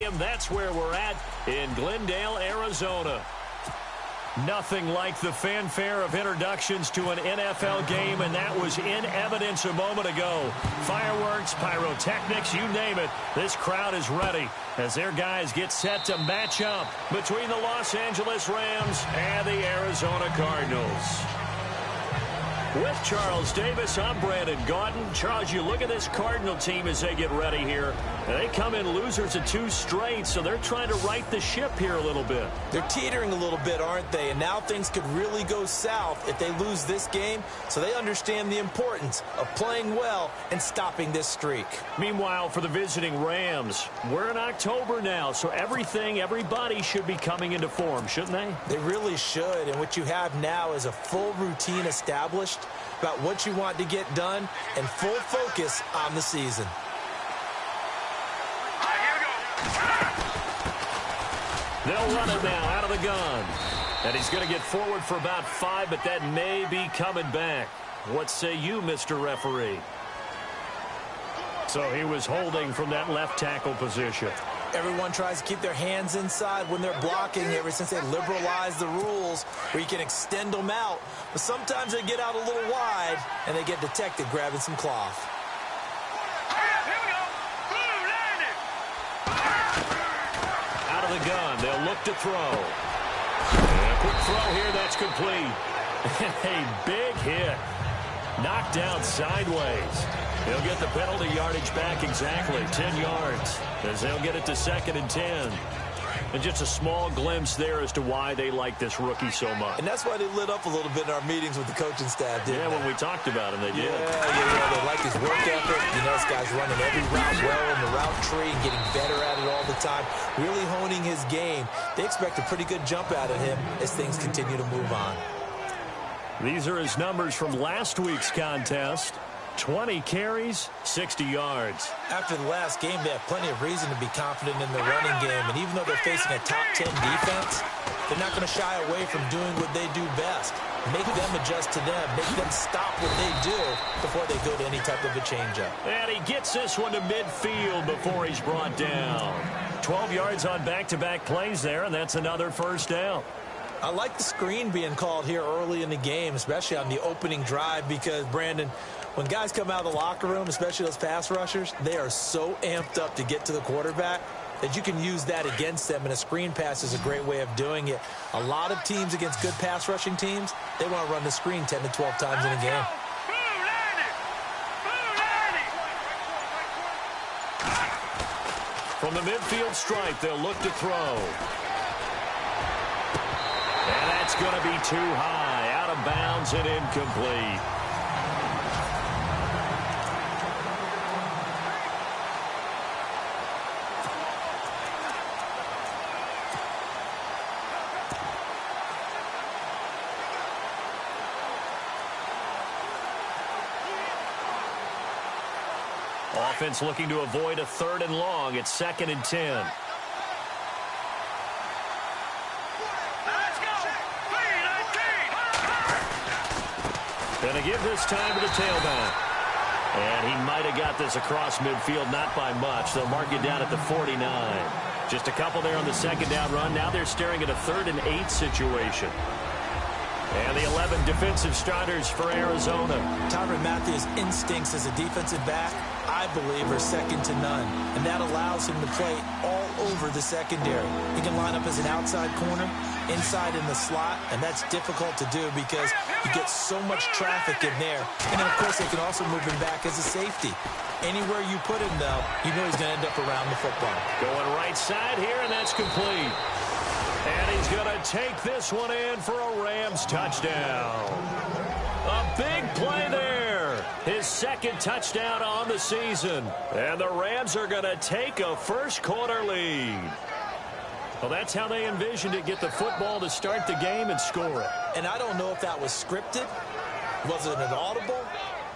That's where we're at in Glendale, Arizona. Nothing like the fanfare of introductions to an NFL game, and that was in evidence a moment ago. Fireworks, pyrotechnics, you name it. This crowd is ready as their guys get set to match up between the Los Angeles Rams and the Arizona Cardinals. With Charles Davis, I'm Brandon Gaudin. Charles, you look at this Cardinal team as they get ready here. They come in losers of 2 straight, so they're trying to right the ship here a little bit. They're teetering a little bit, aren't they? And now things could really go south if they lose this game, so they understand the importance of playing well and stopping this streak. Meanwhile, for the visiting Rams, we're in October now, so everybody should be coming into form, shouldn't they? They really should, and what you have now is a full routine established about what you want to get done and full focus on the season. They'll run it now out of the gun. And he's going to get forward for about 5, but that may be coming back. What say you, Mr. Referee? So he was holding from that left tackle position. Everyone tries to keep their hands inside when they're blocking ever since they liberalized the rules where you can extend them out. But sometimes they get out a little wide and they get detected grabbing some cloth. Out of the gun, they'll look to throw. And a quick throw here, that's complete. A big hit. Knocked down sideways. He'll get the penalty yardage back exactly, 10 yards, as they'll get it to 2nd and 10. And just a small glimpse there as to why they like this rookie so much. And that's why they lit up a little bit in our meetings with the coaching staff, didn't they? When we talked about him, they did. Yeah, they like his work ethic. You know, this guy's running every route well in the route tree and getting better at it all the time, really honing his game. They expect a pretty good jump out of him as things continue to move on. These are his numbers from last week's contest. 20 carries, 60 yards. After the last game, they have plenty of reason to be confident in their running game. And even though they're facing a top 10 defense, they're not going to shy away from doing what they do best. Make them adjust to them. Make them stop what they do before they go to any type of a changeup. And he gets this one to midfield before he's brought down. 12 yards on back-to-back plays there, and that's another first down. I like the screen being called here early in the game, especially on the opening drive, because, Brandon, when guys come out of the locker room, especially those pass rushers, they are so amped up to get to the quarterback that you can use that against them, and a screen pass is a great way of doing it. A lot of teams against good pass rushing teams, they want to run the screen 10 to 12 times in a game. From the midfield stripe, they'll look to throw. And that's going to be too high, out of bounds and incomplete. Offense looking to avoid a 3rd and long. It's 2nd and 10. Gonna give this time to the tailback. And he might have got this across midfield, not by much. They'll mark it down at the 49. Just a couple there on the 2nd down run. Now they're staring at a 3rd and 8 situation. And the 11 defensive starters for Arizona. Tyrann Mathieu's instincts as a defensive back, I believe, are second to none. And that allows him to play all over the secondary. He can line up as an outside corner, inside in the slot, and that's difficult to do because you get so much traffic in there. And then, of course, they can also move him back as a safety. Anywhere you put him, though, you know he's going to end up around the football. Going right side here, and that's complete. And he's going to take this one in for a Rams touchdown. A big play there. His 2nd touchdown on the season. And the Rams are going to take a first-quarter lead. Well, that's how they envisioned it, get the football to start the game and score it. And I don't know if that was scripted. Was it an audible?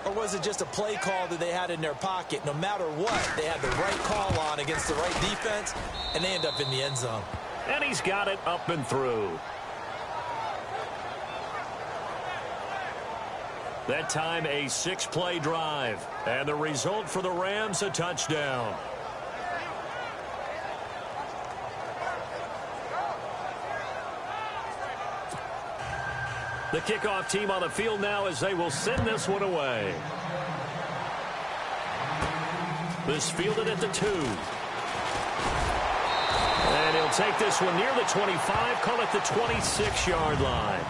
Or was it just a play call that they had in their pocket? No matter what, they had the right call on against the right defense, and they end up in the end zone. And he's got it up and through. That time a 6-play drive. And the result for the Rams, a touchdown. The kickoff team on the field now as they will send this one away. This fielded at the 2. And he'll take this one near the 25, call it the 26-yard line.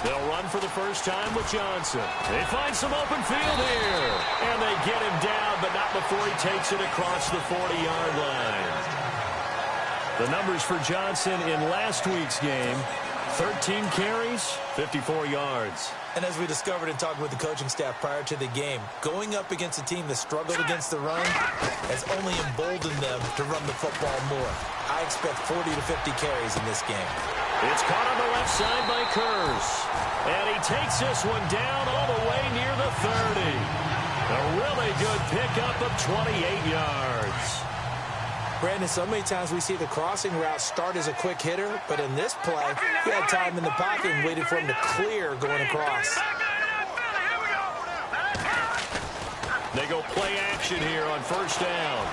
They'll run for the first time with Johnson. They find some open field here. And they get him down, but not before he takes it across the 40-yard line. The numbers for Johnson in last week's game, 13 carries, 54 yards. And as we discovered in talking with the coaching staff prior to the game, going up against a team that struggled against the run has only emboldened them to run the football more. I expect 40 to 50 carries in this game. It's caught on the left side by Kurz. And he takes this one down all the way near the 30. A really good pickup of 28 yards. Brandon, so many times we see the crossing route start as a quick hitter, but in this play, he had time in the pocket and waited for him to clear going across. They go play action here on first down.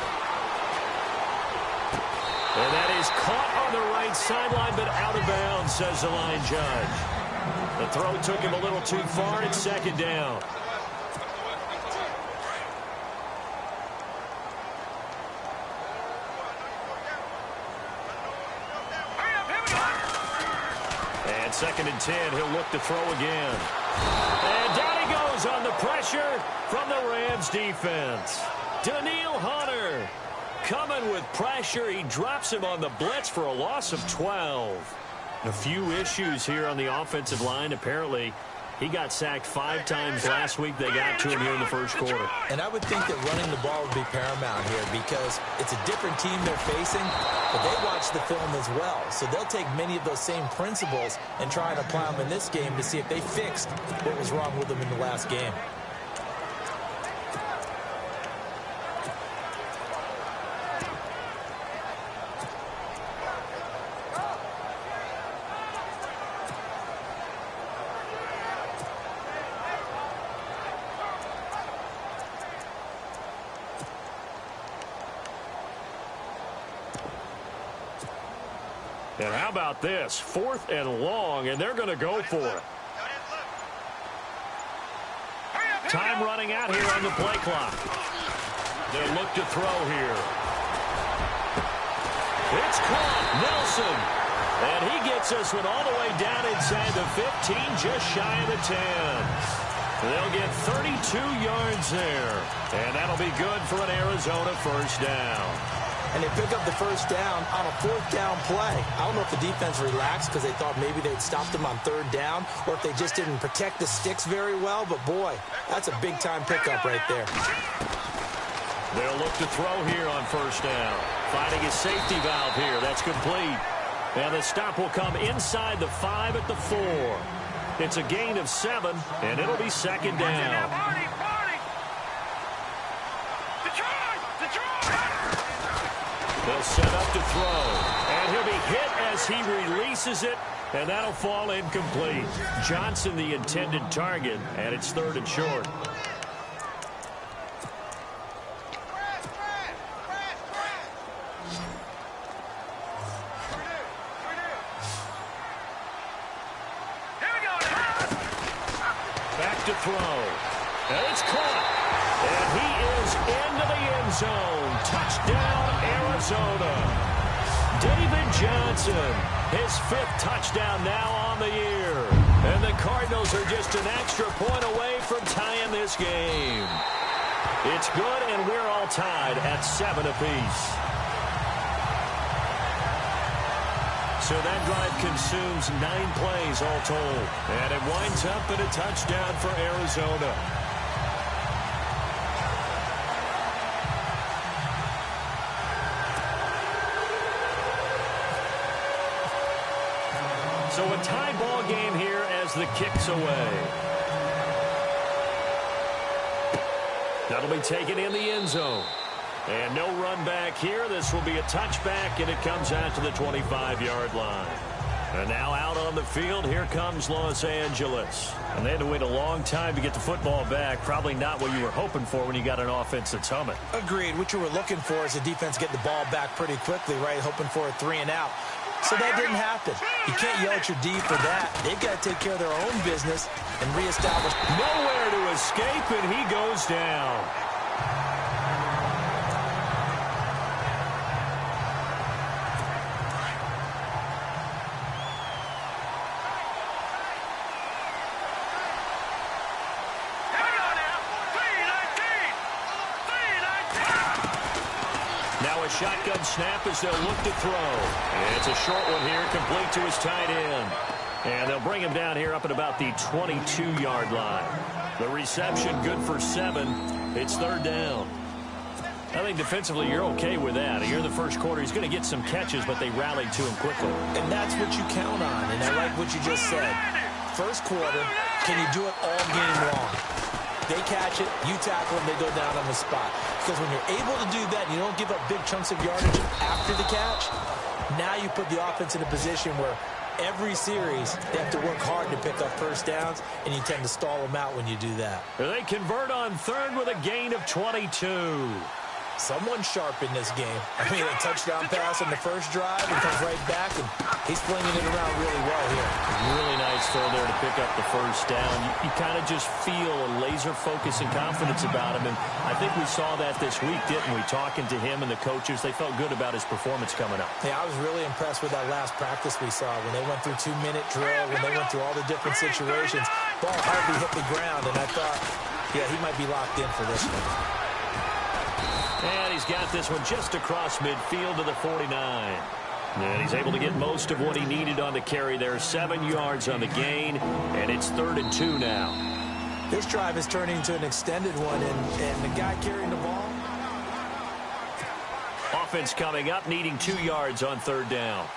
And that is caught on the right sideline, but out of bounds, says the line judge. The throw took him a little too far. It's second down. And second and 10, he'll look to throw again. And down he goes on the pressure from the Rams defense. Daniil Hunter coming with pressure. He drops him on the blitz for a loss of 12. A few issues here on the offensive line. Apparently, he got sacked 5 times last week. They got to him here in the first quarter. And I would think that running the ball would be paramount here because it's a different team they're facing, but they watch the film as well. So they'll take many of those same principles and try and apply them in this game to see if they fixed what was wrong with them in the last game. And how about this? 4th and long, and they're going to go for it. Time running out here on the play clock. They'll look to throw here. It's caught. Nelson. And he gets this one all the way down inside the 15, just shy of the 10. They'll get 32 yards there. And that'll be good for an Arizona first down. And they pick up the first down on a 4th down play. I don't know if the defense relaxed because they thought maybe they'd stopped them on 3rd down or if they just didn't protect the sticks very well. But, boy, that's a big-time pickup right there. They'll look to throw here on first down. Finding his safety valve here. That's complete. And the stop will come inside the 5 at the 4. It's a gain of 7, and it'll be second down. They'll set up to throw. And he'll be hit as he releases it, and that'll fall incomplete. Johnson the intended target, and it's 3rd and short. Back to throw. And it's caught. And he is into the end zone. Touchdown, Arizona. David Johnson, his 5th touchdown now on the year. And the Cardinals are just an extra point away from tying this game. It's good, and we're all tied at 7 apiece. So that drive consumes 9 plays all told. And it winds up in a touchdown for Arizona. So a tie ball game here as the kick's away. That'll be taken in the end zone. And no run back here. This will be a touchback, and it comes out to the 25-yard line. And now out on the field, here comes Los Angeles. And they had to wait a long time to get the football back. Probably not what you were hoping for when you got an offense that's humming. Agreed. What you were looking for is the defense get the ball back pretty quickly, right? Hoping for a 3 and out. So that didn't happen. You can't yell at your D for that. They've got to take care of their own business and reestablish. Nowhere to escape, and he goes down. Shotgun snap as they'll look to throw. It's a short one here, complete to his tight end. And they'll bring him down here up at about the 22-yard line. The reception good for 7. It's 3rd down. I think defensively you're okay with that. Here in the first quarter, he's going to get some catches, but they rallied to him quickly. And that's what you count on, and I like what you just said. First quarter, can you do it all game long? They catch it, you tackle them, they go down on the spot. Because when you're able to do that and you don't give up big chunks of yardage after the catch, now you put the offense in a position where every series they have to work hard to pick up first downs, and you tend to stall them out when you do that. They convert on 3rd with a gain of 22. Someone sharp in this game. I mean, a touchdown pass on the first drive and comes right back, and he's flinging it around really well here. Really nice throw there to pick up the first down. You kind of just feel a laser focus and confidence about him, and I think we saw that this week, didn't we? Talking to him and the coaches, they felt good about his performance coming up. Yeah, I was really impressed with that last practice we saw when they went through 2-minute drill, when they went through all the different situations. Ball hardly hit the ground, and I thought, yeah, he might be locked in for this one. And he's got this one just across midfield to the 49. And he's able to get most of what he needed on the carry there. 7 yards on the gain, and it's 3rd and 2 now. This drive is turning into an extended one, and the guy carrying the ball. Offense coming up, needing 2 yards on 3rd down.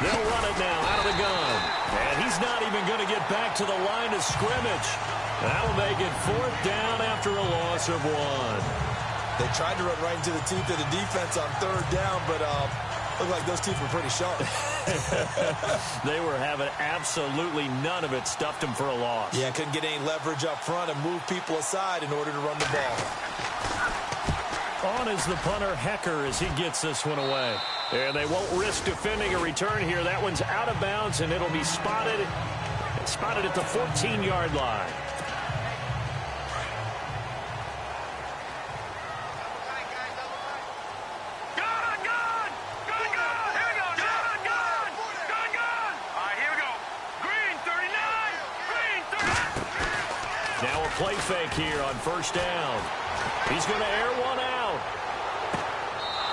They'll run it now out of the gun. And he's not even going to get back to the line of scrimmage. That'll make it 4th down after a loss of 1. They tried to run right into the teeth of the defense on 3rd down, but looked like those teeth were pretty sharp. They were having absolutely none of it. Stuffed him for a loss. Yeah, couldn't get any leverage up front and move people aside in order to run the ball. On is the punter, Hecker, as he gets this one away. And they won't risk defending a return here. That one's out of bounds, and it'll be spotted at the 14-yard line. Now a play fake here on 1st down. He's going to air one out.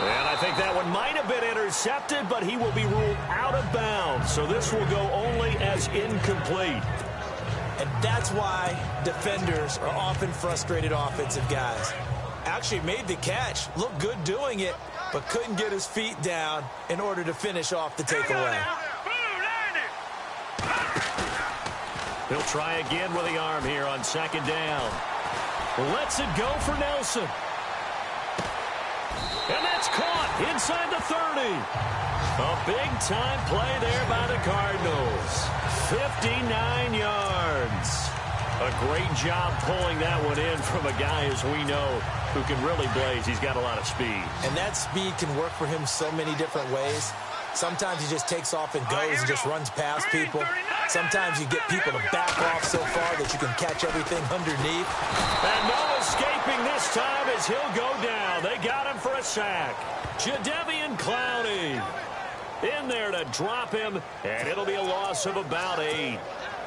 And I think that one might have been intercepted, but he will be ruled out of bounds. So this will go only as incomplete. And that's why defenders are often frustrated offensive guys. Actually made the catch, looked good doing it, but couldn't get his feet down in order to finish off the takeaway. He'll try again with the arm here on 2nd down. Lets it go for Nelson. And that's caught inside the 30. A big-time play there by the Cardinals. 59 yards. A great job pulling that one in from a guy, as we know, who can really blaze. He's got a lot of speed. And that speed can work for him so many different ways. Sometimes he just takes off and goes and just runs past people. Sometimes you get people to back off so far that you can catch everything underneath. And no escaping this time as he'll go down. They got him for a sack. Jadeveon Clowney in there to drop him, and it'll be a loss of about 8.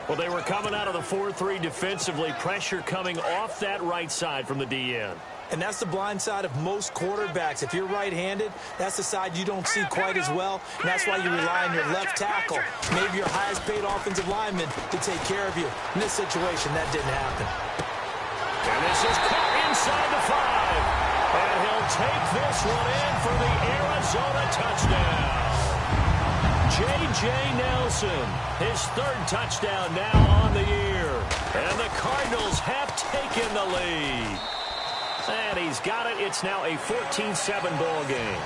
Well, they were coming out of the 4-3 defensively. Pressure coming off that right side from the DN. And that's the blind side of most quarterbacks. If you're right-handed, that's the side you don't see quite as well. And that's why you rely on your left tackle, maybe your highest-paid offensive lineman, to take care of you. In this situation, that didn't happen. And this is caught inside the 5. And he'll take this one in for the Arizona touchdown. J.J. Nelson, his 3rd touchdown now on the year. And the Cardinals have taken the lead. And he's got it. It's now a 14-7 ball game.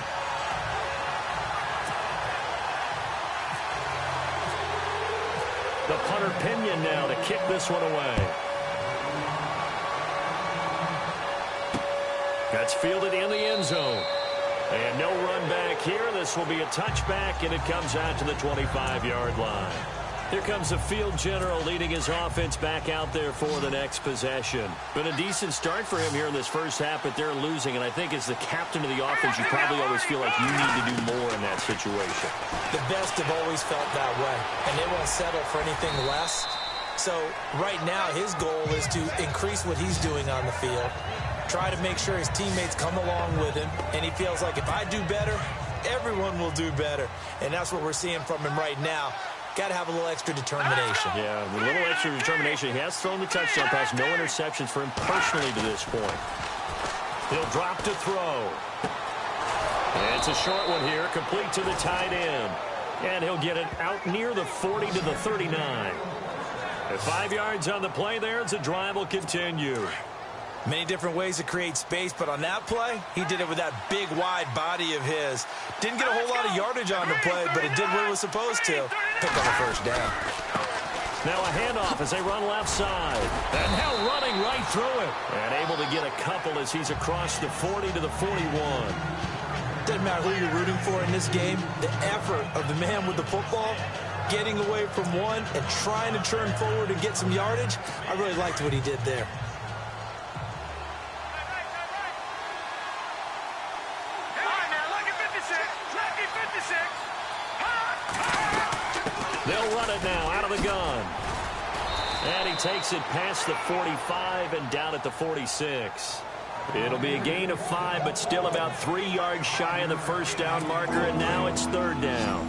The punter Pinion now to kick this one away. That's fielded in the end zone. And no run back here. This will be a touchback, and it comes out to the 25-yard line. Here comes the field general leading his offense back out there for the next possession. Been a decent start for him here in this first half, but they're losing. And I think as the captain of the offense, you probably always feel like you need to do more in that situation. The best have always felt that way, and they won't settle for anything less. So right now his goal is to increase what he's doing on the field, try to make sure his teammates come along with him, and he feels like if I do better, everyone will do better. And that's what we're seeing from him right now. Got to have a little extra determination. Yeah, a little extra determination. He has thrown the touchdown pass. No interceptions for him personally to this point. He'll drop to throw. And it's a short one here, complete to the tight end. And he'll get it out near the 40 to the 39. At 5 yards on the play there, as the drive will continue. Many different ways to create space, but on that play, he did it with that big, wide body of his. Didn't get a whole lot of yardage on the play, but it did what it was supposed to. Pick up a first down. Now a handoff as they run left side. And now running right through it. And able to get a couple as he's across the 40 to the 41. Doesn't matter who you're rooting for in this game. The effort of the man with the football, getting away from one and trying to turn forward and get some yardage, I really liked what he did there. They'll run it now out of the gun. And he takes it past the 45 and down at the 46. It'll be a gain of 5, but still about 3 yards shy of the first down marker, and now it's third down.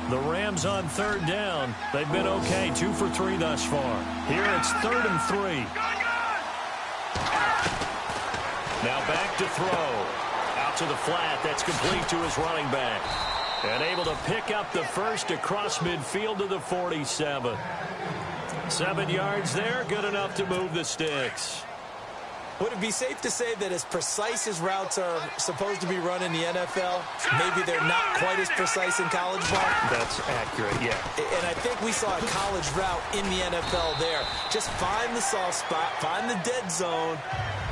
The Rams on third down. They've been okay, 2 for 3 thus far. Here it's 3rd and 3. Now back to throw. Out to the flat. That's complete to his running back. And able to pick up the first across midfield to the 47. 7 yards there, good enough to move the sticks. Would it be safe to say that as precise as routes are supposed to be run in the NFL, maybe they're not quite as precise in college ball? That's accurate, yeah. And I think we saw a college route in the NFL there. Just find the soft spot, find the dead zone,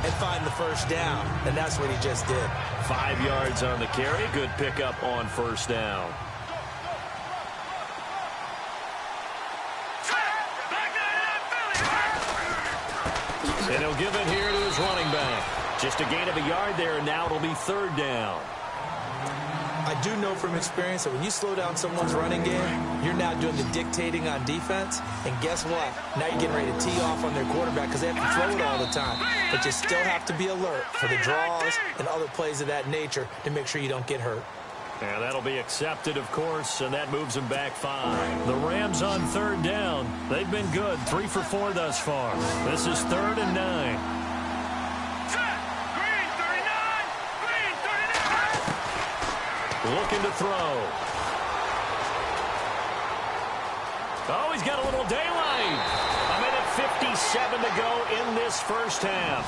and find the first down. And that's what he just did. 5 yards on the carry. Good pickup on first down. And he'll give it here to his running back. Just a gain of a yard there, and now it'll be third down. I do know from experience that when you slow down someone's running game, you're now doing the dictating on defense. And guess what? Now you're getting ready to tee off on their quarterback because they have to throw it all the time. But you still have to be alert for the draws and other plays of that nature to make sure you don't get hurt. And that'll be accepted, of course, and that moves them back 5. The Rams on third down. They've been good, 3 for 4 thus far. This is 3rd and 9. Looking to throw. Oh, he's got a little daylight. 1:57 to go in this first half.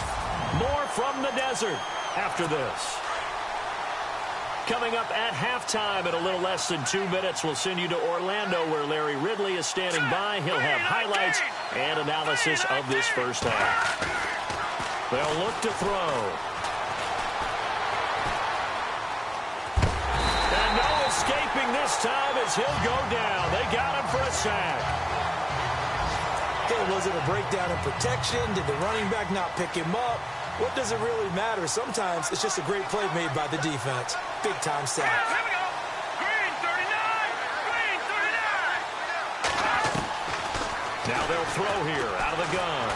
More from the desert after this. Coming up at halftime in a little less than 2 minutes, we'll send you to Orlando where Larry Ridley is standing by. He'll have highlights and analysis of this first half. They'll look to throw. Escaping this time as he'll go down. They got him for a sack. Hey, was it a breakdown in protection? Did the running back not pick him up? What does it really matter? Sometimes it's just a great play made by the defense. Big-time sack. Here we go. Green 39. Green 39. Now they'll throw here out of the gun.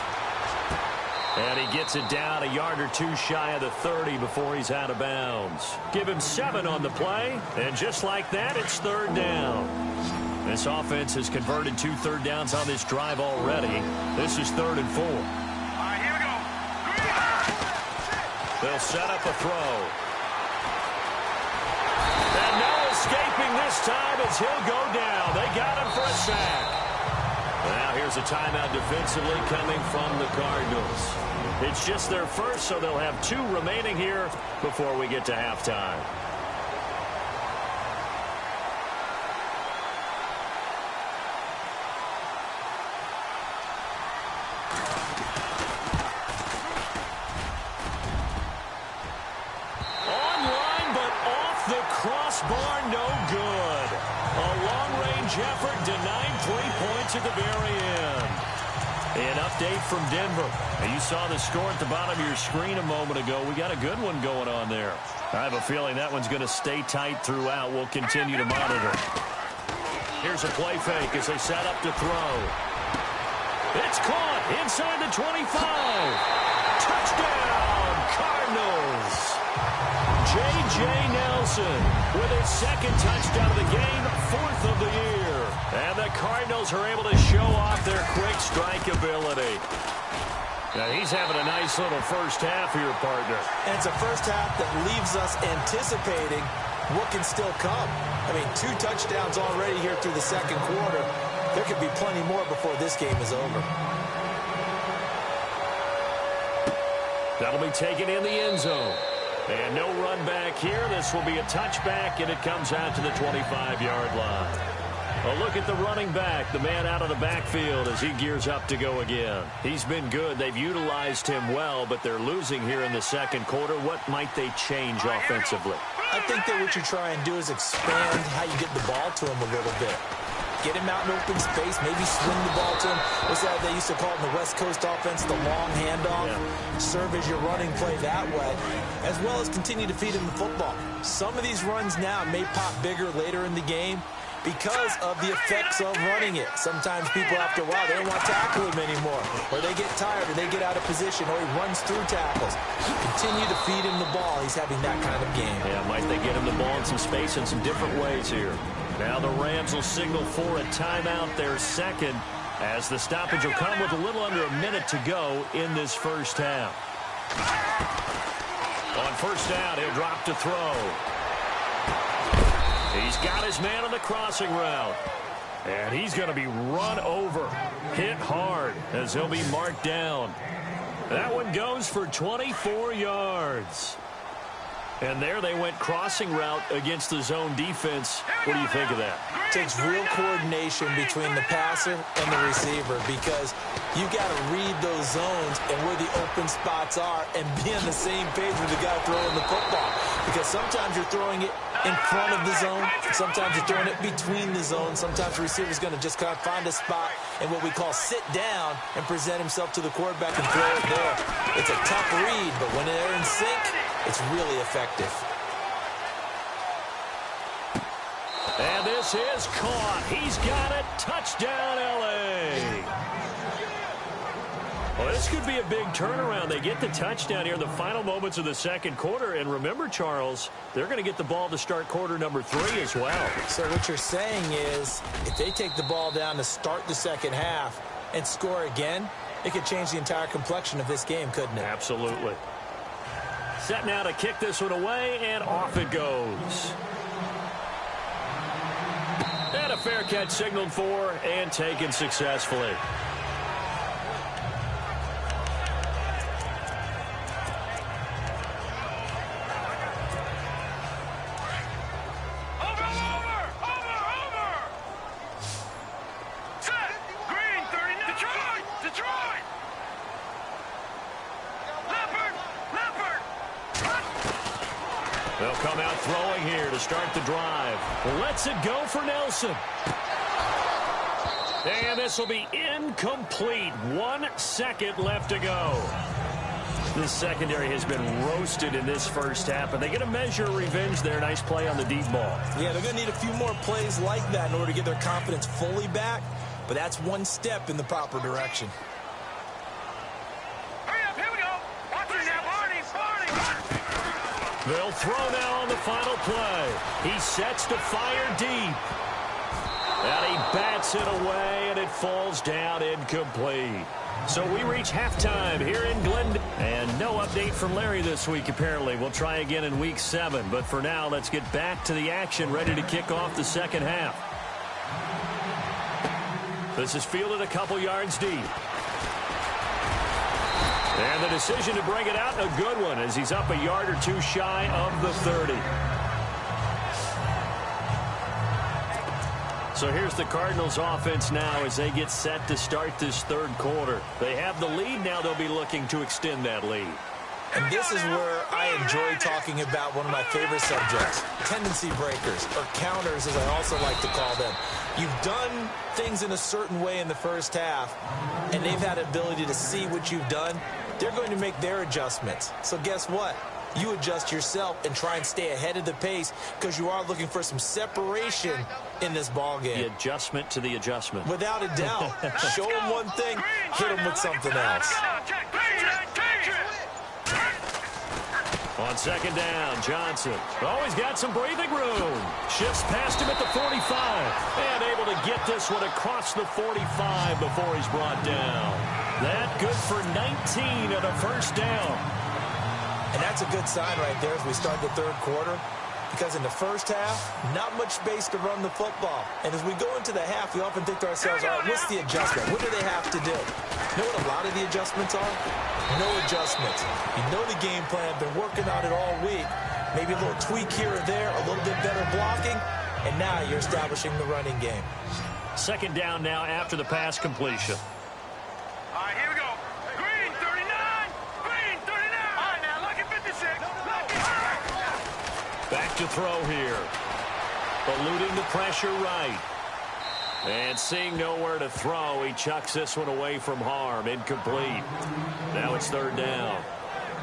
And he gets it down a yard or 2 shy of the 30 before he's out of bounds. Give him 7 on the play, and just like that, it's third down. This offense has converted 2 third downs on this drive already. This is 3rd and 4. All right, here we go. They'll set up a throw. And no escaping this time as he'll go down. They got him for a sack. Now here's a timeout defensively coming from the Cardinals. It's just their first, so they'll have 2 remaining here before we get to halftime. Online, but off the crossbar, no good. A long-range effort denied 3 points at the very end. An update from Denver. Now, you saw the score at the bottom of your screen a moment ago. We got a good one going on there. I have a feeling that one's going to stay tight throughout. We'll continue to monitor. Here's a play fake as they set up to throw. It's caught inside the 25. Touchdown, Cardinals. J.J. Nelson with his 2nd touchdown of the game, 4th of the year. And the Cardinals are able to show off their quick strike ability. Now he's having a nice little first half here, partner. And it's a first half that leaves us anticipating what can still come. I mean, 2 touchdowns already here through the 2nd quarter. There could be plenty more before this game is over. That'll be taken in the end zone. And no run back here. This will be a touchback, and it comes out to the 25-yard line. A look at the running back, the man out of the backfield as he gears up to go again. He's been good. They've utilized him well, but they're losing here in the 2nd quarter. What might they change offensively? I think that what you try and do is expand how you get the ball to him a little bit. Get him out in open space, maybe swing the ball to him. What's that they used to call it in the West Coast offense, the long handoff? Yeah. Serve as your running play that way, as well as continue to feed him the football. Some of these runs now may pop bigger later in the game because of the effects of running it. Sometimes people, after a while, they don't want to tackle him anymore, or they get tired, or they get out of position, or he runs through tackles. Continue to feed him the ball. He's having that kind of game. Yeah, might they get him the ball in some space in some different ways here. Now the Rams will signal for a timeout, their 2nd, as the stoppage will come with a little under a minute to go in this first half. On first down, he'll drop to throw. He's got his man on the crossing route. And he's going to be run over, hit hard, as he'll be marked down. That one goes for 24 yards. And there they went crossing route against the zone defense. What do you think of that? It takes real coordination between the passer and the receiver because you got to read those zones and where the open spots are and be on the same page with the guy throwing the football. Because sometimes you're throwing it in front of the zone. Sometimes you're throwing it between the zones. Sometimes the receiver's going to just kind of find a spot and what we call sit down and present himself to the quarterback and throw it there. It's a tough read, but when they're in sync, it's really effective. And this is caught. He's got it. Touchdown, L.A. Well, this could be a big turnaround. They get the touchdown here in the final moments of the 2nd quarter. And remember, Charles, they're going to get the ball to start quarter number 3 as well. So what you're saying is if they take the ball down to start the 2nd half and score again, it could change the entire complexion of this game, couldn't it? Absolutely. Set now to kick this one away, and off it goes. And a fair catch signaled for and taken successfully. They'll come out throwing here to start the drive. Lets it go for Nelson. And this will be incomplete. 1 second left to go. This secondary has been roasted in this first half, and they get a measure of revenge there. Nice play on the deep ball. Yeah, they're going to need a few more plays like that in order to get their confidence fully back, but that's one step in the proper direction. They'll throw now on the final play. He sets to fire deep. And he bats it away, and it falls down incomplete. So we reach halftime here in Glendale. And no update from Larry this week, apparently. We'll try again in Week 7. But for now, let's get back to the action, ready to kick off the second half. This is fielded a couple yards deep. And the decision to bring it out, a good one, as he's up a yard or two shy of the 30. So here's the Cardinals offense now as they get set to start this third quarter. They have the lead now. They'll be looking to extend that lead. And this is where I enjoy talking about one of my favorite subjects, tendency breakers, or counters as I also like to call them. You've done things in a certain way in the first half, and they've had the ability to see what you've done. They're going to make their adjustments. So guess what? You adjust yourself and try and stay ahead of the pace because you are looking for some separation in this ball game. The adjustment to the adjustment. Without a doubt. Show them one thing, hit them with something else. On second down, Johnson. Always got some breathing room. Shifts past him at the 45. And able to get this one across the 45 before he's brought down. That good for 19 and a first down. And that's a good sign right there as we start the third quarter. Because in the first half, not much space to run the football. And as we go into the half, we often think to ourselves, all right, what's the adjustment? What do they have to do? You know what a lot of the adjustments are? No adjustments. You know the game plan, been working on it all week. Maybe a little tweak here or there, a little bit better blocking, and now you're establishing the running game. Second down now after the pass completion. All right, here we go. Green, 39. Green, 39. All right, now, look at 56. Back to throw here. Eluding the pressure right. And seeing nowhere to throw, he chucks this one away from harm. Incomplete. Now it's third down.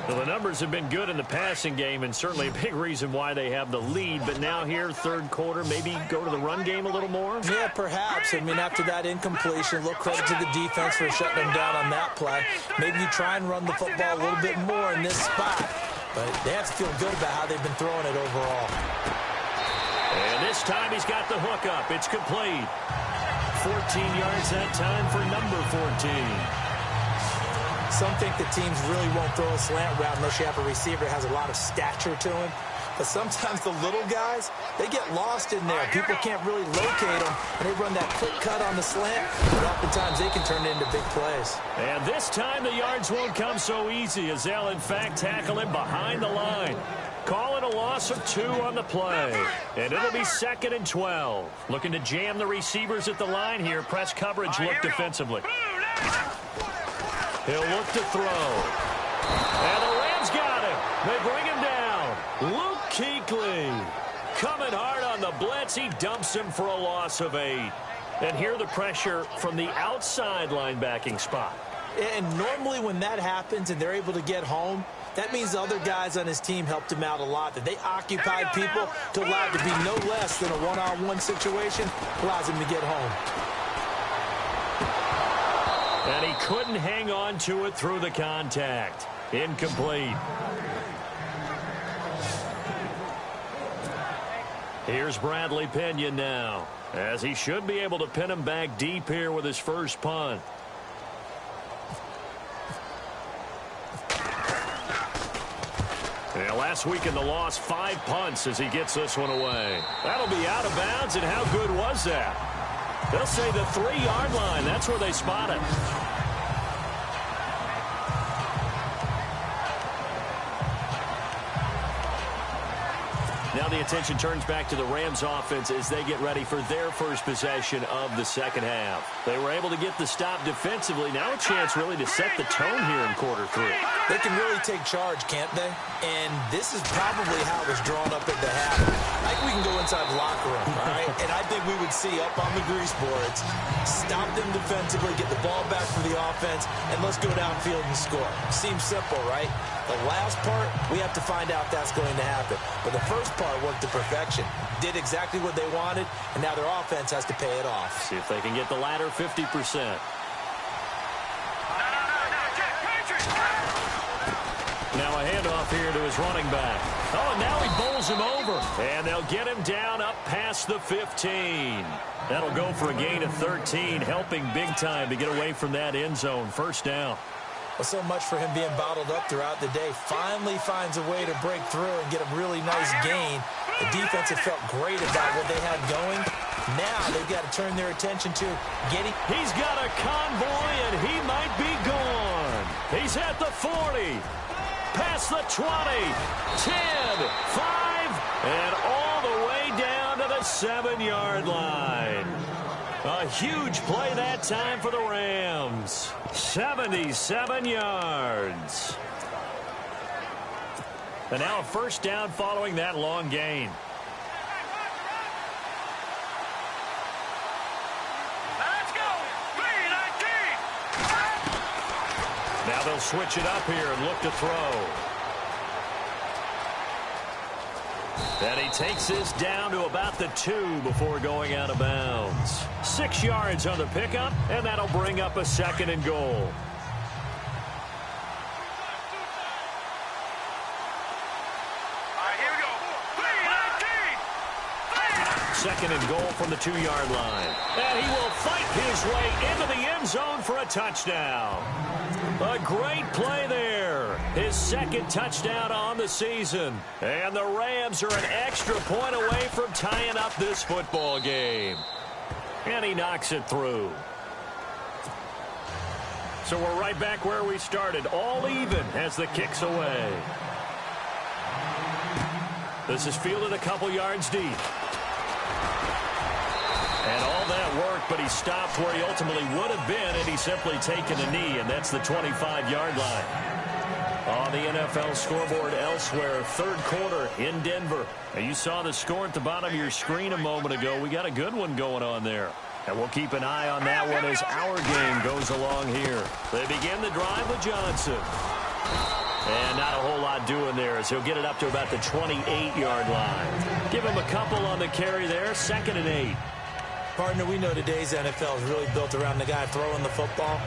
Well, the numbers have been good in the passing game, and certainly a big reason why they have the lead. But now here, third quarter, maybe go to the run game a little more? Yeah, perhaps. I mean, after that incompletion, a little credit to the defense for shutting them down on that play. Maybe you try and run the football a little bit more in this spot. But they have to feel good about how they've been throwing it overall. And this time he's got the hook up. It's complete. 14 yards that time for number 14. Some think the teams really won't throw a slant route unless you have a receiver that has a lot of stature to him. But sometimes the little guys, they get lost in there. People can't really locate them, and they run that quick cut on the slant, but oftentimes they can turn it into big plays. And this time the yards won't come so easy as they'll, in fact, tackle him behind the line. Calling a loss of 2 on the play. And it'll be 2nd and 12. Looking to jam the receivers at the line here. Press coverage look defensively. He'll look to throw. And the Rams got him. They bring him down. Luke Kuechly coming hard on the blitz. He dumps him for a loss of 8. And here the pressure from the outside linebacking spot. And normally when that happens and they're able to get home, that means the other guys on his team helped him out a lot. That they occupied people to allow it to be no less than a one-on-one situation allows him to get home. And he couldn't hang on to it through the contact. Incomplete. Here's Bradley Pinion now, as he should be able to pin him back deep here with his first punt. Yeah, last week in the loss, 5 punts as he gets this one away. That'll be out of bounds, and how good was that? They'll say the 3-yard line. That's where they spot it. Now the attention turns back to the Rams offense as they get ready for their first possession of the second half. They were able to get the stop defensively. Now a chance really to set the tone here in quarter 3. They can really take charge, can't they? And this is probably how it was drawn up at the half. I think we can go inside the locker room, all right? And I think we would see up on the grease boards, stop them defensively, get the ball back for the offense, and let's go downfield and score. Seems simple, right? The last part, we have to find out if that's going to happen. But the first part worked to perfection. Did exactly what they wanted, and now their offense has to pay it off. See if they can get the latter 50%. Now a handoff here to his running back. Oh, and now he bowls him over. And they'll get him down up past the 15. That'll go for a gain of 13, helping big time to get away from that end zone. First down. Well, so much for him being bottled up throughout the day. Finally finds a way to break through and get a really nice gain. The defense have felt great about what they had going. Now they've got to turn their attention to getting... He's got a convoy, and he might be gone. He's at the 40, past the 20, 10, 5, and all the way down to the 7-yard line. A huge play that time for the Rams. 77 yards. And now a first down following that long gain. Let's go. 3-19. Now they'll switch it up here and look to throw. And he takes this down to about the 2 before going out of bounds. 6 yards on the pickup, and that'll bring up a 2nd and goal. All right, here we go. 3-19. 2nd and goal from the 2-yard line. And he will fight his way into the end zone for a touchdown. A great play there. His 2nd touchdown on the season. And the Rams are an extra point away from tying up this football game. And he knocks it through. So we're right back where we started. All even as the kick's away. This is fielded a couple yards deep. And all that work, but he stopped where he ultimately would have been, and he's simply taken a knee, and that's the 25-yard line. On the NFL scoreboard elsewhere, 3rd quarter in Denver. Now, you saw the score at the bottom of your screen a moment ago. We got a good one going on there. And we'll keep an eye on that one as our game goes along here. They begin the drive with Johnson. And not a whole lot doing there as he'll get it up to about the 28-yard line. Give him a couple on the carry there, 2nd and 8. Partner, we know today's NFL is really built around the guy throwing the football.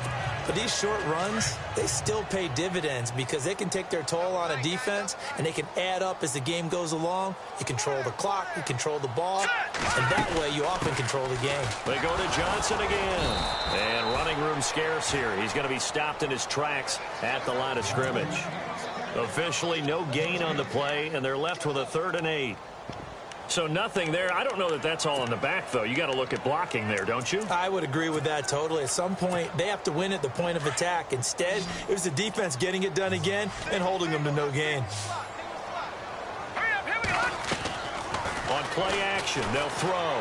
But these short runs, they still pay dividends because they can take their toll on a defense, and they can add up as the game goes along. You control the clock, you control the ball, and that way you often control the game. They go to Johnson again. And running room scarce here. He's going to be stopped in his tracks at the line of scrimmage. Officially no gain on the play, and they're left with a 3rd and 8. So nothing there. I don't know that that's all in the back, though. You got to look at blocking there, don't you? I would agree with that totally. At some point, they have to win at the point of attack. Instead, it was the defense getting it done again and holding them to no gain. Hurry up, here we go. On play action, they'll throw.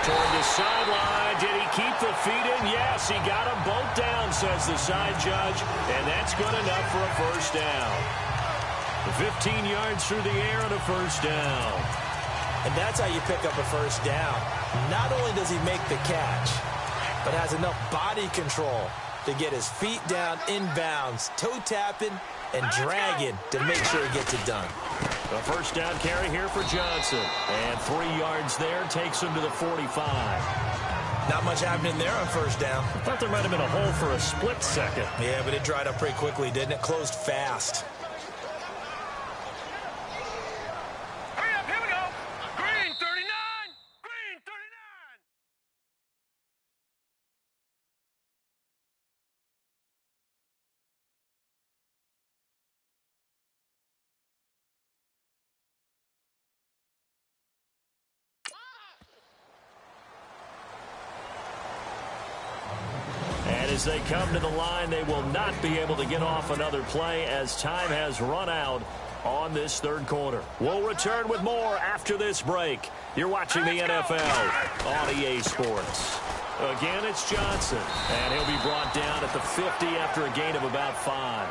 Toward the sideline. Did he keep the feet in? Yes, he got them both down, says the side judge. And that's good enough for a first down. 15 yards through the air and a first down. And that's how you pick up a first down. Not only does he make the catch, but has enough body control to get his feet down inbounds, toe tapping and dragging to make sure he gets it done. A first down carry here for Johnson. And 3 yards there takes him to the 45. Not much happening there on first down. I thought there might have been a hole for a split second. Yeah, but it dried up pretty quickly, didn't it? Closed fast. As they come to the line, they will not be able to get off another play as time has run out on this 3rd quarter. We'll return with more after this break. You're watching the NFL on EA Sports. Again, it's Johnson, and he'll be brought down at the 50 after a gain of about 5.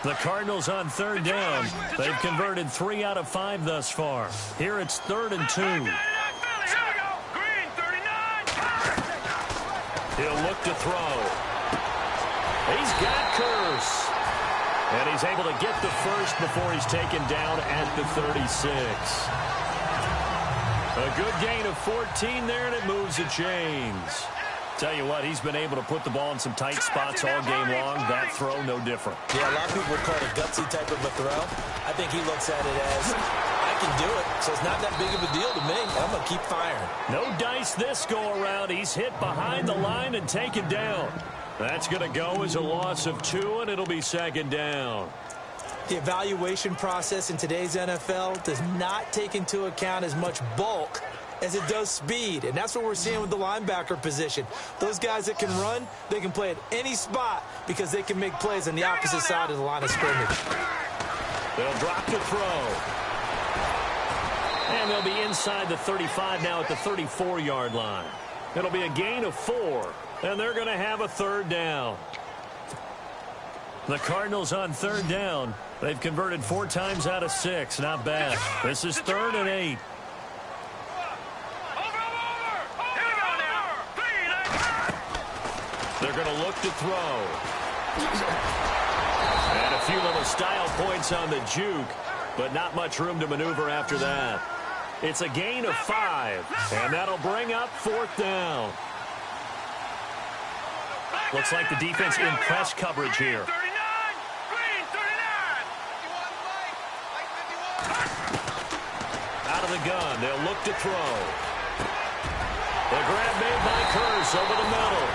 The Cardinals on 3rd down. They've converted 3 out of 5 thus far. Here it's 3rd and 2. He'll look to throw. He's got Curse. And he's able to get the first before he's taken down at the 36. A good gain of 14 there, and it moves the chains. Tell you what, he's been able to put the ball in some tight spots all game long. That throw, no different. Yeah, a lot of people would call it a gutsy type of a throw. I think he looks at it as, I can do it, so it's not that big of a deal to me. I'm going to keep firing. No dice this go-around. He's hit behind the line and taken down. That's going to go as a loss of 2, and it'll be second down. The evaluation process in today's NFL does not take into account as much bulk as it does speed, and that's what we're seeing with the linebacker position. Those guys that can run, they can play at any spot because they can make plays on the opposite side of the line of scrimmage. They'll drop to throw. And they'll be inside the 35 now at the 34-yard line. It'll be a gain of 4, and they're going to have a third down. The Cardinals on third down. They've converted 4 times out of 6. Not bad. This is 3rd and 8. They're going to look to throw. And a few little style points on the juke, but not much room to maneuver after that. It's a gain of 5, and that'll bring up 4th down. Looks like the defense in press coverage here. Out of the gun, they'll look to throw. The grab made by Curse over the middle.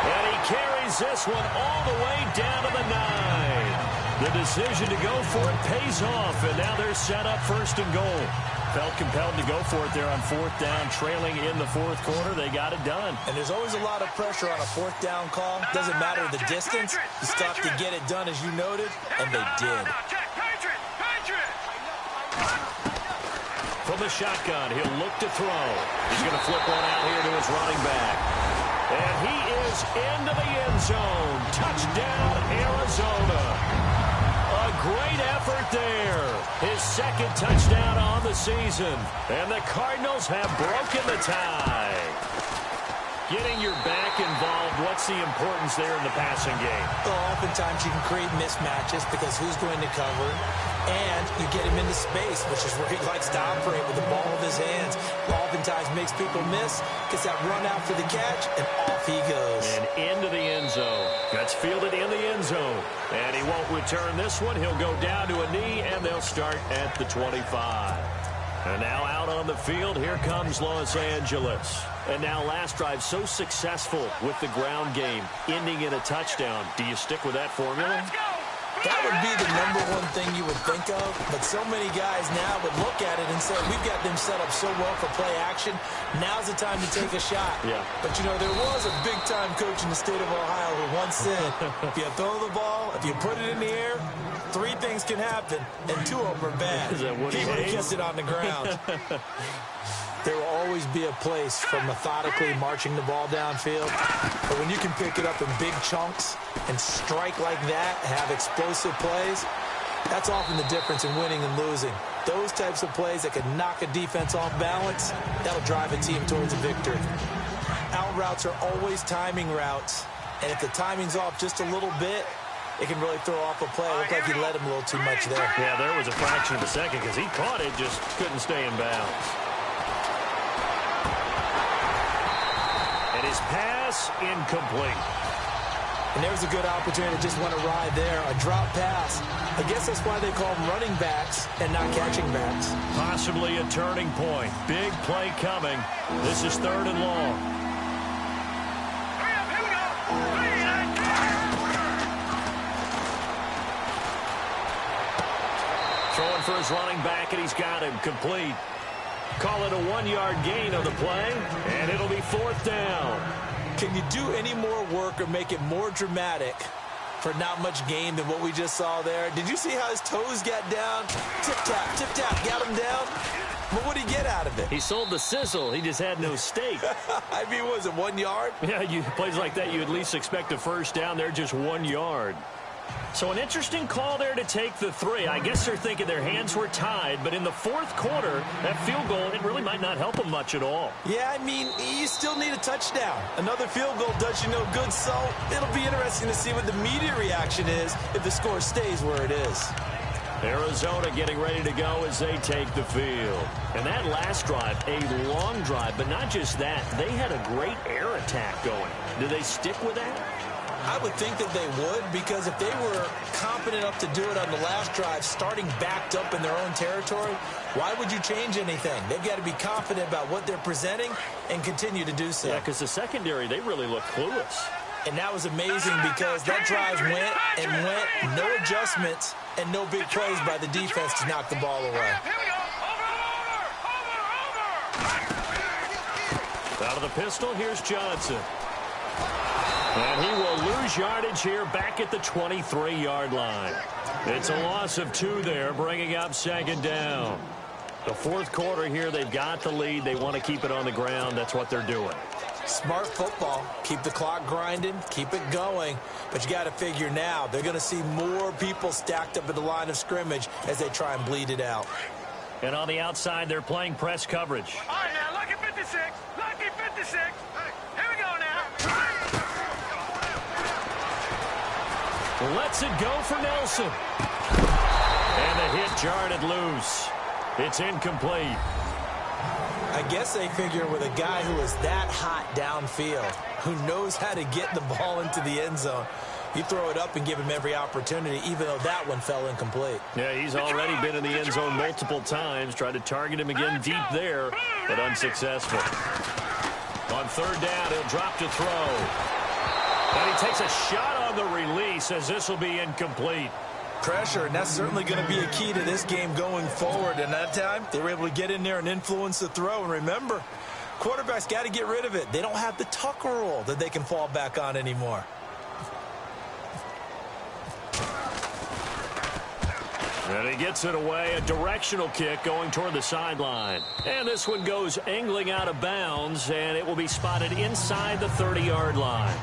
And he carries this one all the way down to the 9. The decision to go for it pays off, and now they're set up 1st and goal. Felt compelled to go for it there on 4th down, trailing in the 4th quarter. They got it done. And there's always a lot of pressure on a 4th down call. Doesn't matter the distance. You stop to get it done, as you noted, and they did. From the shotgun, he'll look to throw. He's going to flip one out here to his running back. And he is into the end zone. Touchdown, Arizona. A great effort there. His 2nd touchdown on the season. And the Cardinals have broken the tie. Getting your back involved, what's the importance there in the passing game? Well, oftentimes you can create mismatches because who's going to cover, and you get him into space, which is where he likes to operate with the ball in his hands. Oftentimes makes people miss, gets that run out for the catch, and off he goes. And into the end zone. That's fielded in the end zone. And he won't return this one. He'll go down to a knee, and they'll start at the 25. And now out on the field, here comes Los Angeles. And now last drive so successful with the ground game, ending in a touchdown. Do you stick with that formula? That would be the #1 thing you would think of, but so many guys now would look at it and say, we've got them set up so well for play action, now's the time to take a shot. Yeah. But, you know, there was a big-time coach in the state of Ohio who once said, if you throw the ball, if you put it in the air, 3 things can happen, and 2 of them are bad. Is that what he would have kept it on the ground. There will always be a place for methodically marching the ball downfield. But when you can pick it up in big chunks and strike like that, have explosive plays, that's often the difference in winning and losing. Those types of plays that can knock a defense off balance, that'll drive a team towards a victory. Out routes are always timing routes. And if the timing's off just a little bit, it can really throw off a play. It looked like he let him a little too much there. Yeah, there was a fraction of a second because he caught it, just couldn't stay in bounds. His pass incomplete. And there's a good opportunity to just want to ride there. A drop pass. I guess that's why they call them running backs and not catching backs. Possibly a turning point. Big play coming. This is 3rd and long. Throwing for his running back, and he's got him complete. Call it a 1-yard gain of the play, and it'll be 4th down. Can you do any more work or make it more dramatic for not much gain than what we just saw there? Did you see how his toes got down? Tip-tap, got him down. But what did he get out of it? He sold the sizzle. He just had no steak. I mean, was it 1 yard? Yeah, plays like that, you at least expect a first down. They're just 1 yard. So an interesting call there to take the 3. I guess they're thinking their hands were tied, but in the 4th quarter, that field goal, it really might not help them much at all. Yeah, I mean, you still need a touchdown. Another field goal does you no good, so it'll be interesting to see what the media reaction is if the score stays where it is. Arizona getting ready to go as they take the field. And that last drive, a long drive, but not just that. They had a great air attack going. Do they stick with that? I would think that they would, because if they were competent enough to do it on the last drive, starting backed up in their own territory, why would you change anything? They've got to be confident about what they're presenting and continue to do so. Yeah, because the secondary, they really look clueless. And that was amazing because that drive went and went, no adjustments and no big plays by the defense to knock the ball away. Here we go. Over. Out of the pistol, here's Johnson. And he will lose yardage here back at the 23-yard line. It's a loss of 2 there, bringing up second down. The fourth quarter here, they've got the lead. They want to keep it on the ground. That's what they're doing. Smart football. Keep the clock grinding. Keep it going. But you got to figure now, they're going to see more people stacked up at the line of scrimmage as they try and bleed it out. And on the outside, they're playing press coverage. All right, now, lucky 56. Lucky 56. Here we go now. Lets it go for Nelson. And the hit jarred it loose. It's incomplete. I guess they figure with a guy who is that hot downfield, who knows how to get the ball into the end zone, you throw it up and give him every opportunity, even though that one fell incomplete. Yeah, he's already been in the end zone multiple times. Tried to target him again deep there, but unsuccessful. On third down, he'll drop to throw. And he takes a shot on the release as this will be incomplete. Pressure, and that's certainly going to be a key to this game going forward. And that time, they were able to get in there and influence the throw. And remember, quarterbacks got to get rid of it. They don't have the Tucker rule that they can fall back on anymore. And he gets it away, a directional kick going toward the sideline. And this one goes angling out of bounds, and it will be spotted inside the 30-yard line.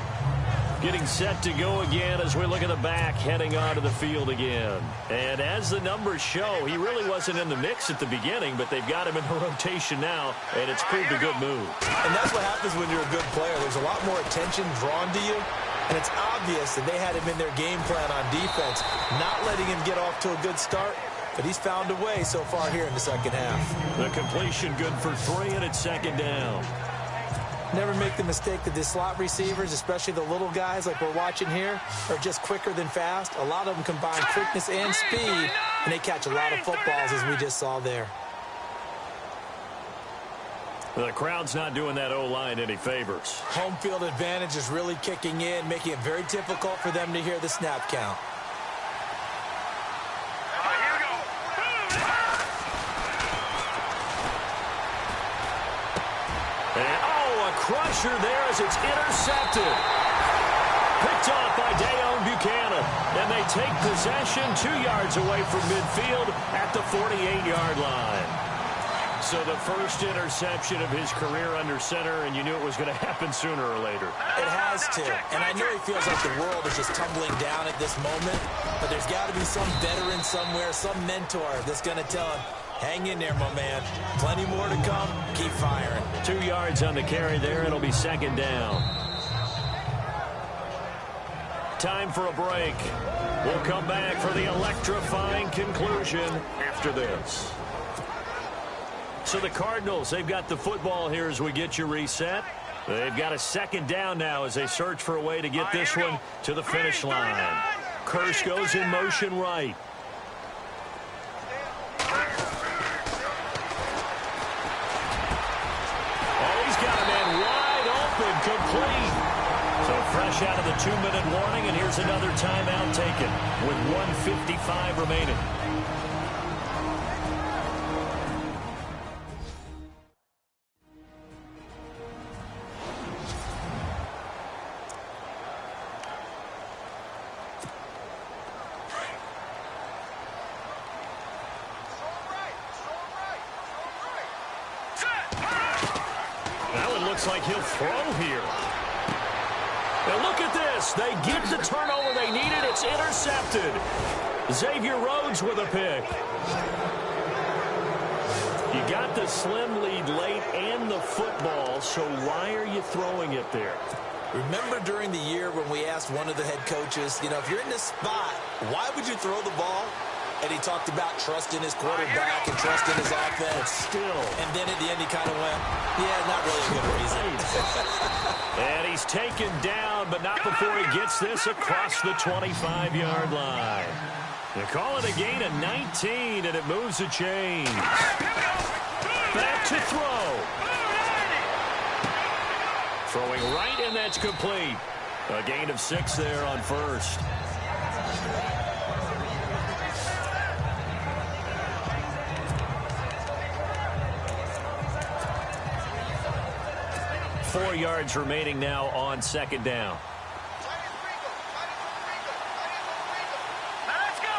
Getting set to go again as we look at the back, heading onto the field again. And as the numbers show, he really wasn't in the mix at the beginning, but they've got him in the rotation now, and it's proved a good move. And that's what happens when you're a good player. There's a lot more attention drawn to you, and it's obvious that they had him in their game plan on defense, not letting him get off to a good start, but he's found a way so far here in the second half. The completion good for 3, and it's second down. Never make the mistake that the slot receivers, especially the little guys like we're watching here, are just quicker than fast. A lot of them combine quickness and speed, and they catch a lot of footballs, as we just saw there. The crowd's not doing that O-line any favors. Home field advantage is really kicking in, making it very difficult for them to hear the snap count. Crusher there as it's intercepted. Picked off by Dayon Buchanan. And they take possession 2 yards away from midfield at the 48-yard line. So the first interception of his career under center, and you knew it was going to happen sooner or later. It has to. And I know he feels like the world is just tumbling down at this moment, but there's got to be some veteran somewhere, some mentor that's going to tell him, hang in there, my man. Plenty more to come. Keep firing. 2 yards on the carry there. It'll be second down. Time for a break. We'll come back for the electrifying conclusion after this. So the Cardinals, they've got the football here as we get you reset. They've got a second down now as they search for a way to get this one to the finish line. Kirsch goes in motion right. Complete. So fresh out of the 2-minute warning, and here's another timeout taken with 1:55 remaining. Looks like he'll throw here. And look at this. They get the turnover they needed. It's intercepted. Xavier Rhodes with a pick. You got the slim lead late and the football, so why are you throwing it there? Remember during the year when we asked one of the head coaches, if you're in this spot, why would you throw the ball? And he talked about trusting his quarterback and trusting his offense. Still. And then at the end he kind of went, yeah, not really a good reason. And he's taken down, but not before he gets this across the 25-yard line. They call it a gain of 19, and it moves the chains. Back to throw. Throwing right, and that's complete. A gain of 6 there on first. Four yards remaining now on second down. Let's go.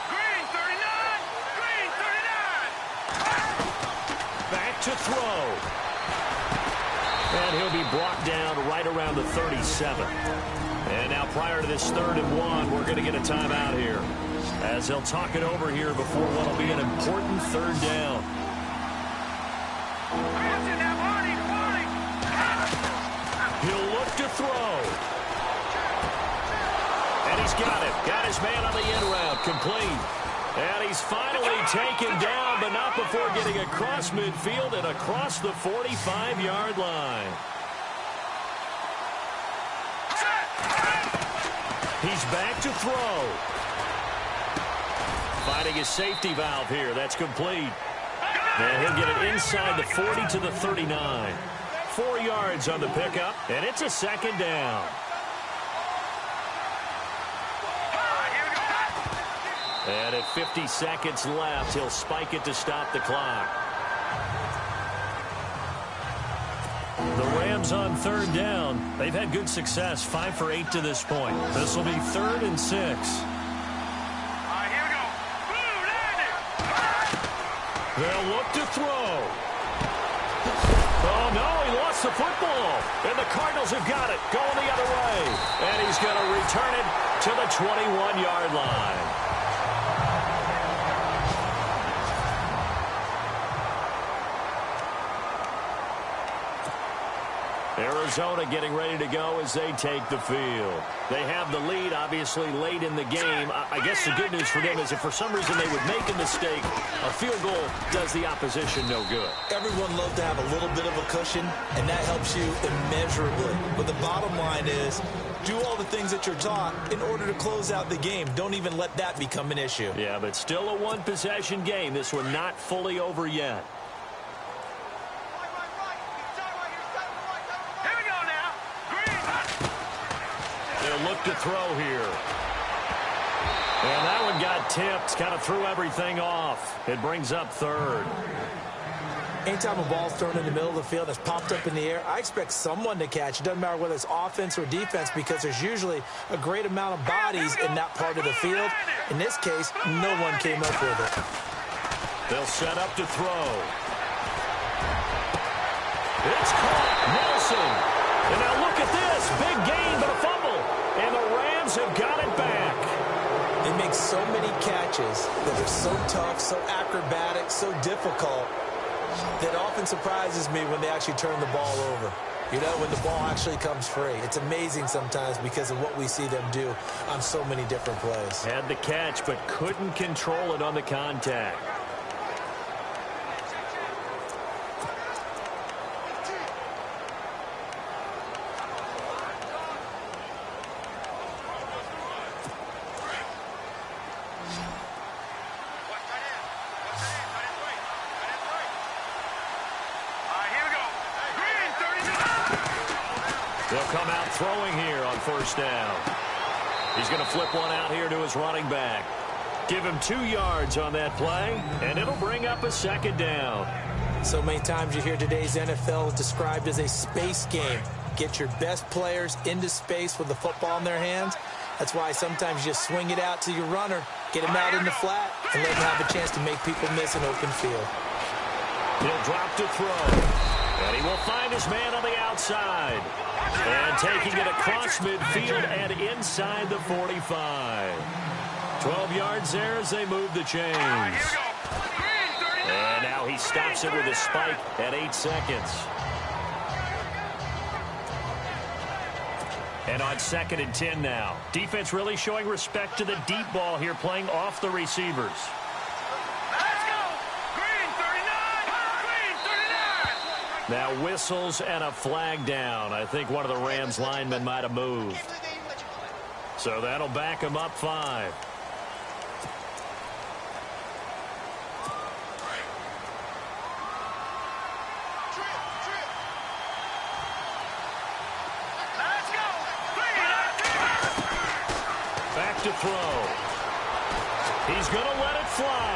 Green 39. Green 39. Back to throw. And he'll be brought down right around the 37. And now prior to this 3rd and 1, we're going to get a timeout here, as they'll talk it over here before what will be an important 3rd down. He'll look to throw. And he's got it. Got his man on the end route. Complete. And he's finally taken down, but not before getting across midfield and across the 45-yard line. He's back to throw. Finding his safety valve here. That's complete. And he'll get it inside the 40 to the 39. 4 yards on the pickup, and it's a 2nd down. And at 50 seconds left, he'll spike it to stop the clock. The Rams on 3rd down. They've had good success, 5 for 8 to this point. This will be 3rd and 6. Here we go. They'll look to throw. Oh, no, he lost the football. And the Cardinals have got it, going the other way. And he's going to return it to the 21-yard line. Arizona getting ready to go as they take the field. They have the lead, obviously, late in the game. I guess the good news for them is if for some reason they would make a mistake, a field goal does the opposition no good. Everyone loves to have a little bit of a cushion, and that helps you immeasurably. But the bottom line is, do all the things that you're taught in order to close out the game. Don't even let that become an issue. Yeah, but still a one-possession game. This one not fully over yet. Look to throw here. And that one got tipped, kind of threw everything off. It brings up 3rd. Anytime a ball's thrown in the middle of the field that's popped up in the air, I expect someone to catch. It doesn't matter whether it's offense or defense, because there's usually a great amount of bodies in that part of the field. In this case, no one came up with it. They'll set up to throw. It's caught. Nelson. And now look at this. Big gain, but a fumble. And the Rams have got it back. They make so many catches that are so tough, so acrobatic, so difficult, that often surprises me when they actually turn the ball over. You know, when the ball actually comes free. It's amazing sometimes because of what we see them do on so many different plays. Had the catch, but couldn't control it on the contact. They'll come out throwing here on 1st down. He's going to flip one out here to his running back. Give him 2 yards on that play, and it'll bring up a 2nd down. So many times you hear today's NFL described as a space game. Get your best players into space with the football in their hands. That's why sometimes you just swing it out to your runner, get him out in the flat, and let him have a chance to make people miss an open field. He'll drop to throw, and he will find his man on the outside. And taking it across midfield and inside the 45. 12 yards there as they move the chains. And now he stops it with a spike at 8 seconds. And on 2nd and 10 now. Defense really showing respect to the deep ball here, playing off the receivers. Now whistles and a flag down. I think one of the Rams linemen might have moved. So that'll back him up 5. Back to throw. He's going to let it fly.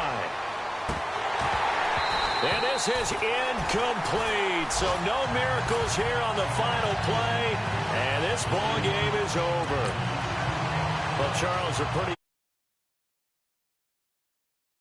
And this is incomplete. So no miracles here on the final play. And this ball game is over. Well, Charles, a pretty